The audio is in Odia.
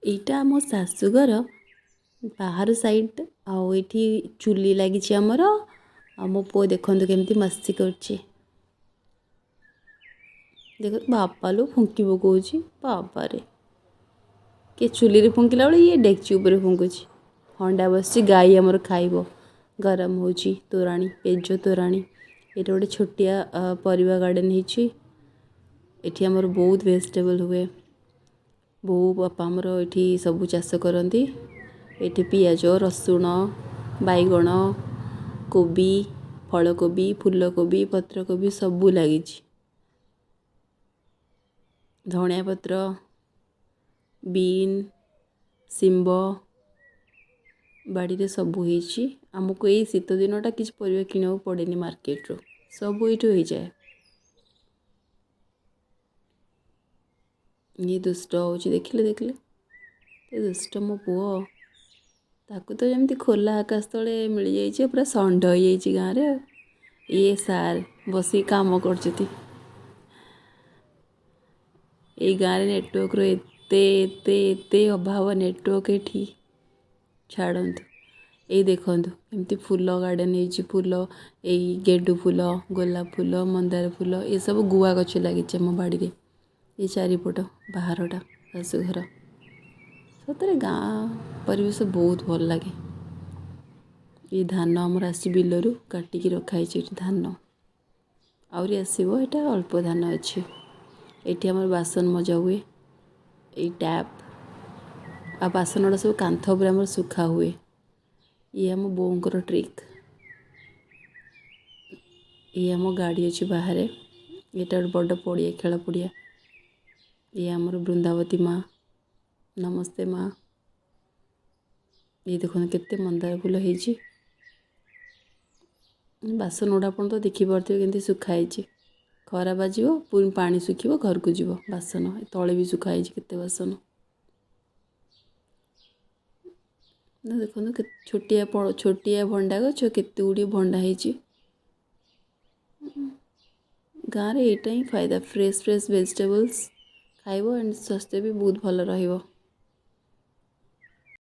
ଏଇଟା ଆମ ଶାଶୁଘର ବାହାର ସାଇଡ୍। ଆଉ ଏଇଠି ଚୁଲି ଲାଗିଛି ଆମର। ଆଉ ମୋ ପୁଅ ଦେଖନ୍ତୁ କେମିତି ମସ୍ତି କରୁଛି। ଦେଖ ବାପା ଲୋ ଫୁଙ୍କି ପକଉଛି। ବାବାରେ କିଏ ଚୁଲିରେ ଫୁଙ୍କିଲା ବେଳେ ଇଏ ଡେକ୍ଚି ଉପରେ ଫୁଙ୍କୁଛି। ହଣ୍ଡା ବସିଛି ଗାଈ ଆମର ଖାଇବ। ଗରମ ହେଉଛି ତୋରାଣୀ ପେଜ ତୋରାଣୀ। ଏଇଟା ଗୋଟେ ଛୋଟିଆ ପରିବା ଗାର୍ଡ଼େନ୍ ହେଇଛି। ଏଠି ଆମର ବହୁତ ଭେଜିଟେବଲ୍ ହୁଏ। ବୋଉ ବାପା ଆମର ଏଠି ସବୁ ଚାଷ କରନ୍ତି। ଏଠି ପିଆଜ ରସୁଣ ବାଇଗଣ କୋବି ଫଳକୋବି ଫୁଲକୋବି ପତ୍ରକୋବି ସବୁ ଲାଗିଛି। ଧଣିଆ ପତ୍ର ବିନ୍ ଶିମ୍ବ ବାଡ଼ିରେ ସବୁ ହେଇଛି। ଆମକୁ ଏଇ ଶୀତ ଦିନଟା କିଛି ପରିବା କିଣିବାକୁ ପଡ଼େନି ମାର୍କେଟରୁ, ସବୁ ଏଇଠୁ ହେଇଯାଏ। ଇଏ ଦୁଷ୍ଟ ହେଉଛି ଦେଖିଲେ ଏ ଦୁଷ୍ଟ ମୋ ପୁଅ। ତାକୁ ତ ଯେମିତି ଖୋଲା ଆକାଶ ତଳେ ମିଳିଯାଇଛି ପୁରା ଷଣ୍ଢ ହେଇଯାଇଛି ଗାଁରେ। ଇଏ ସାର୍ ବସିକି କାମ କରୁଛନ୍ତି। ଏଇ ଗାଁରେ ନେଟୱାର୍କର ଏତେ ଅଭାବ ନେଟୱାର୍କ ଏଠି ଛାଡ଼ନ୍ତୁ। ଏଇ ଦେଖନ୍ତୁ ଏମିତି ଫୁଲ ଗାର୍ଡ଼େନ୍ ହେଇଛି। ଫୁଲ ଏଇ ଗେଣ୍ଡୁ ଫୁଲ ଗୋଲାପ ଫୁଲ ମନ୍ଦାର ଫୁଲ ଏସବୁ ଗୁଆ ଗଛ ଲାଗିଛି ଆମ ବାଡ଼ିରେ। ଏଇ ଚାରିପଟ ବାହାରଟା ଶାଶୁଘର। ସତରେ ଗାଁ ପରିବେଶ ବହୁତ ଭଲ ଲାଗେ। ଏଇ ଧାନ ଆମର ଆସିଛି ବିଲରୁ କାଟିକି ରଖା ହେଇଛି ଏଠି ଧାନ ଆହୁରି ଆସିବ। ଏଇଟା ଅଳ୍ପ ଧାନ ଅଛି। ଏଠି ଆମର ବାସନ ମଜା ହୁଏ। ଏଇ ଟ୍ୟାପ୍ ଆଉ ବାସନଗୁଡ଼ା ସବୁ କାନ୍ଥ ଉପରେ ଆମର ଶୁଖା ହୁଏ। ଇଏ ଆମ ବୋଉଙ୍କର ଟ୍ରିକ୍। ଇଏ ଆମ ଗାଡ଼ି ଅଛି ବାହାରେ। ଏଇଟା ଗୋଟେ ବଡ଼ ପଡ଼ିଆ ଖେଳ ପଡ଼ିଆ। ଇଏ ଆମର ବୃନ୍ଦାବତୀ ମା ନମସ୍ତେ ମା। ଏଇ ଦେଖନ୍ତୁ କେତେ ମନ୍ଦାର ଫୁଲ ହେଇଛି। ବାସନ ଗୁଡ଼ା ଆପଣ ତ ଦେଖିପାରୁଥିବେ କେମିତି ଶୁଖା ହେଇଛି। ଖରା ବାଜିବ ପୁଣି ପାଣି ଶୁଖିବ ଘରକୁ ଯିବ। ବାସନ ତଳେ ବି ଶୁଖା ହେଇଛି କେତେ ବାସନ। ଦେଖନ୍ତୁ ଛୋଟିଆ ଭଣ୍ଡା ଗଛ କେତେ ଗୁଡ଼ିଏ ଭଣ୍ଡା ହେଇଛି। ଗାଁରେ ଏଇଟା ହିଁ ଫାଇଦା। ଫ୍ରେଶ୍ ଭେଜିଟେବଲ୍ସ ଖାଇବ ଆଣ୍ଡ ସ୍ୱାସ୍ଥ୍ୟ ବି ବହୁତ ଭଲ ରହିବ।